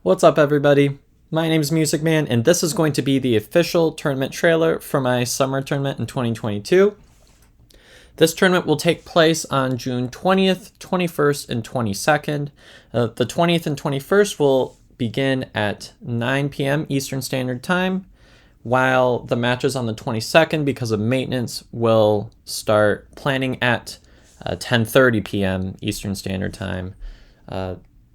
What's up, everybody? My name is Mus1cMan, and this is going to be the official tournament trailer for my summer tournament in 2022. This tournament will take place on June 20th, 21st, and 22nd. The 20th and 21st will begin at 9 p.m. Eastern Standard Time, while the matches on the 22nd, because of maintenance, will start planning at 10:30 p.m. Eastern Standard Time.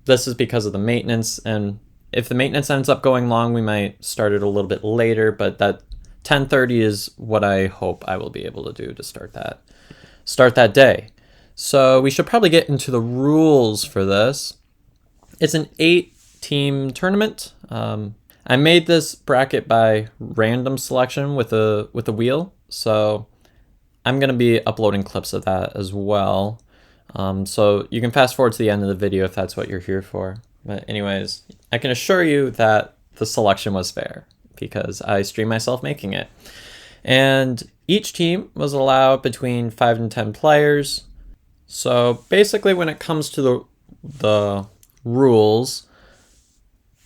This is because of the maintenance, and if the maintenance ends up going long, we might start it a little bit later, but that 10:30 is what I hope I will be able to do to start that day. So we should probably get into the rules for this. It's an 8-team tournament. I made this bracket by random selection with a wheel, so I'm going to be uploading clips of that as well. So you can fast forward to the end of the video if that's what you're here for. But anyways, I can assure you that the selection was fair because I streamed myself making it. And each team was allowed between 5 and 10 players. So basically when it comes to the rules,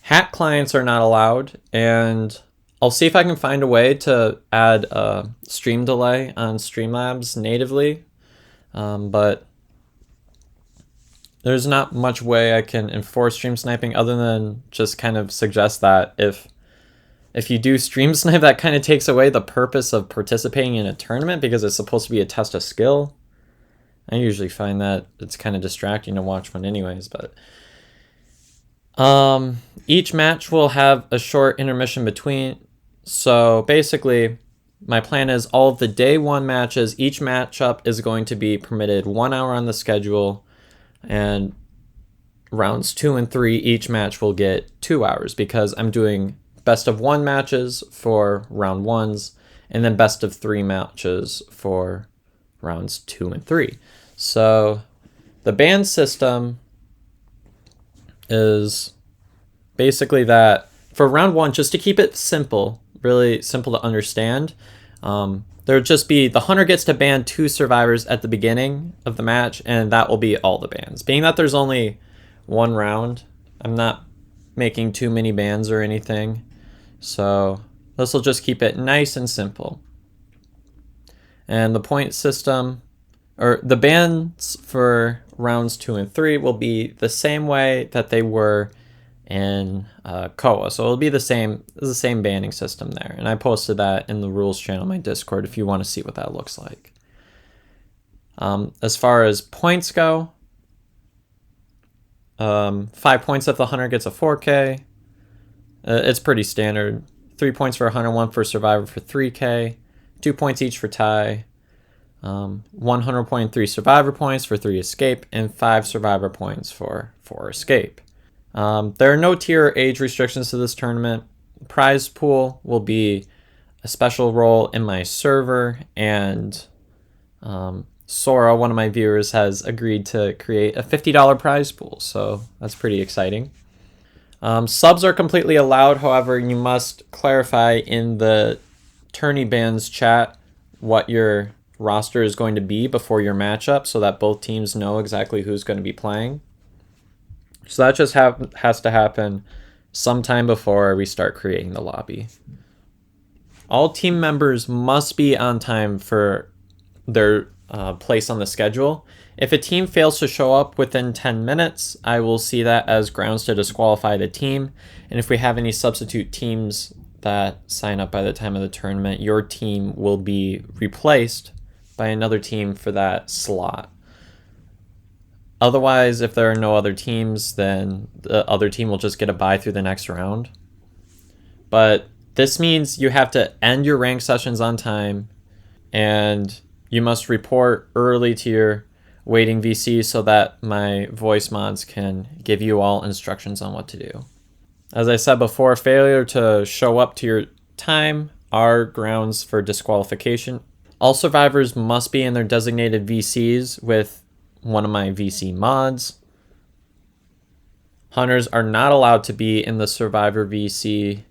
hack clients are not allowed, and I'll see if I can find a way to add a stream delay on Streamlabs natively, but there's not much way I can enforce stream sniping other than just kind of suggest that if you do stream snipe, that kind of takes away the purpose of participating in a tournament because it's supposed to be a test of skill. I usually find that it's kind of distracting to watch one anyways, but each match will have a short intermission between. So basically, my plan is all of the day one matches, each matchup is going to be permitted 1 hour on the schedule, and rounds 2 and 3, each match will get 2 hours because I'm doing best of 1 matches for round 1s and then best of 3 matches for rounds 2 and 3. So the ban system is basically that for round 1, just to keep it simple, really simple to understand, there'll just be the hunter gets to ban 2 survivors at the beginning of the match, and that will be all the bans. Being that there's only 1 round, I'm not making too many bans or anything, so this will just keep it nice and simple. And the point system, or the bans for rounds 2 and 3 will be the same way that they were in COA, so it'll be the same banning system there, and I posted that in the rules channel on my Discord if you want to see what that looks like. As far as points go, 5 points if the hunter gets a 4K. It's pretty standard. 3 points for a hunter, 1 for survivor for 3K, 2 points each for tie, 100 point 3 survivor points for 3 escape, and 5 survivor points for 4 escape. There are no tier or age restrictions to this tournament. Prize pool will be a special role in my server, and Sora, one of my viewers, has agreed to create a $50 prize pool, so that's pretty exciting. Subs are completely allowed, however, you must clarify in the Tourney bands chat what your roster is going to be before your matchup so that both teams know exactly who's going to be playing. So that just has to happen sometime before we start creating the lobby. All team members must be on time for their place on the schedule. If a team fails to show up within 10 minutes, I will see that as grounds to disqualify the team. And if we have any substitute teams that sign up by the time of the tournament, your team will be replaced by another team for that slot. Otherwise, if there are no other teams, then the other team will just get a bye through the next round. But this means you have to end your rank sessions on time, and you must report early to your waiting VC so that my voice mods can give you all instructions on what to do. As I said before, failure to show up to your time are grounds for disqualification. All survivors must be in their designated VCs with one of my VC mods. Hunters are not allowed to be in the survivor VC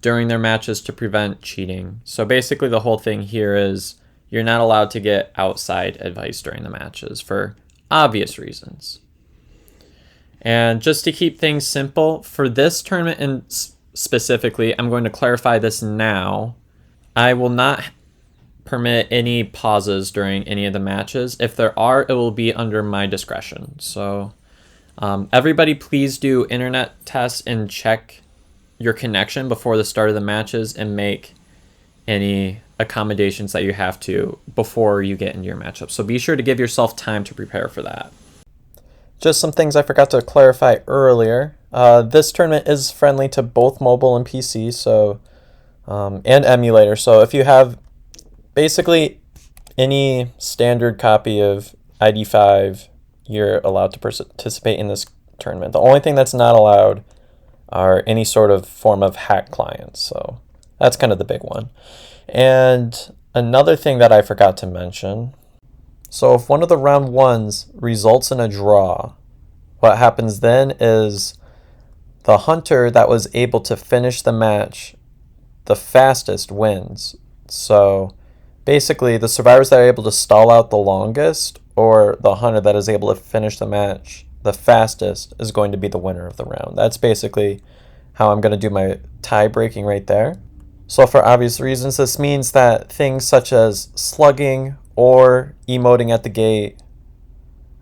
during their matches to prevent cheating. So basically the whole thing here is you're not allowed to get outside advice during the matches for obvious reasons. And just to keep things simple, for this tournament and specifically, I'm going to clarify this now. I will not permit any pauses during any of the matches. If there are, it will be under my discretion. So everybody please do internet tests and check your connection before the start of the matches and make any accommodations that you have to before you get into your matchup. So be sure to give yourself time to prepare for that. Just some things I forgot to clarify earlier. This tournament is friendly to both mobile and PC, so and emulator. So if you have basically any standard copy of ID5, you're allowed to participate in this tournament. The only thing that's not allowed are any sort of form of hack clients. So that's kind of the big one. And another thing that I forgot to mention, so if one of the round ones results in a draw, what happens then is the hunter that was able to finish the match the fastest wins. So basically, the survivors that are able to stall out the longest, or the hunter that is able to finish the match the fastest, is going to be the winner of the round. That's basically how I'm going to do my tie breaking right there. So for obvious reasons, this means that things such as slugging or emoting at the gate,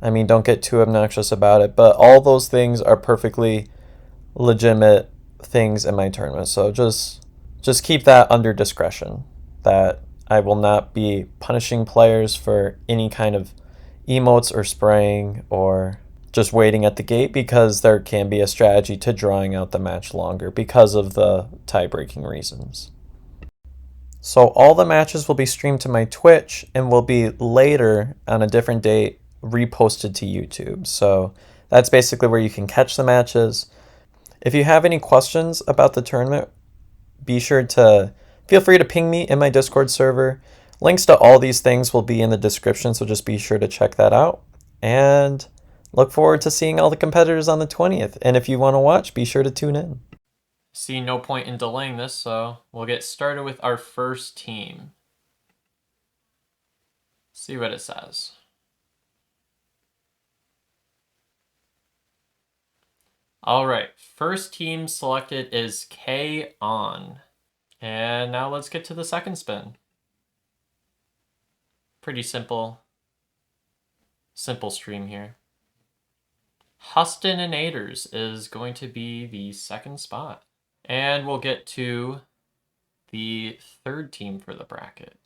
I mean, don't get too obnoxious about it, but all those things are perfectly legitimate things in my tournament. So just keep that under discretion, that I will not be punishing players for any kind of emotes or spraying or just waiting at the gate, because there can be a strategy to drawing out the match longer because of the tie-breaking reasons. So all the matches will be streamed to my Twitch and will be later on a different date reposted to YouTube. So that's basically where you can catch the matches. If you have any questions about the tournament, be sure to feel free to ping me in my Discord server. Links to all these things will be in the description, so just be sure to check that out. And look forward to seeing all the competitors on the 20th. And if you want to watch, be sure to tune in. See no point in delaying this, so we'll get started with our first team. See what it says. All right, first team selected is K-On. And now let's get to the second spin. Pretty simple stream here. Huston and Aders is going to be the second spot. And we'll get to the third team for the bracket.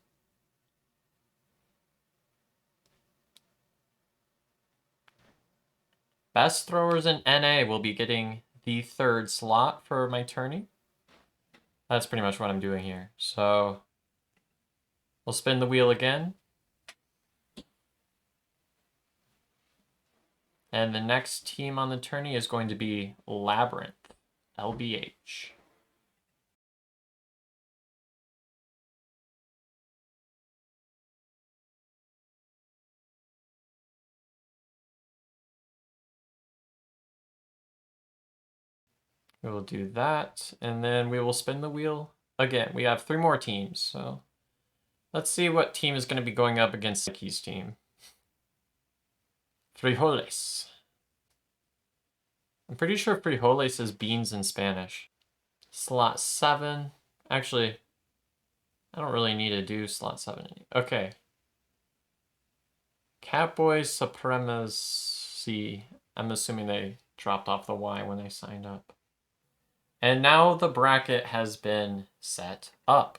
Best throwers in NA will be getting the third slot for my tourney. That's pretty much what I'm doing here. So we'll spin the wheel again. And the next team on the tourney is going to be Labyrinth, LBH. We will do that, and then we will spin the wheel again. We have 3 more teams, so let's see what team is going to be going up against Nikki's team. Frijoles. I'm pretty sure frijoles is beans in Spanish. Slot 7. Actually, I don't really need to do slot 7. Okay. Catboy Supremacy. I'm assuming they dropped off the Y when they signed up. And now the bracket has been set up.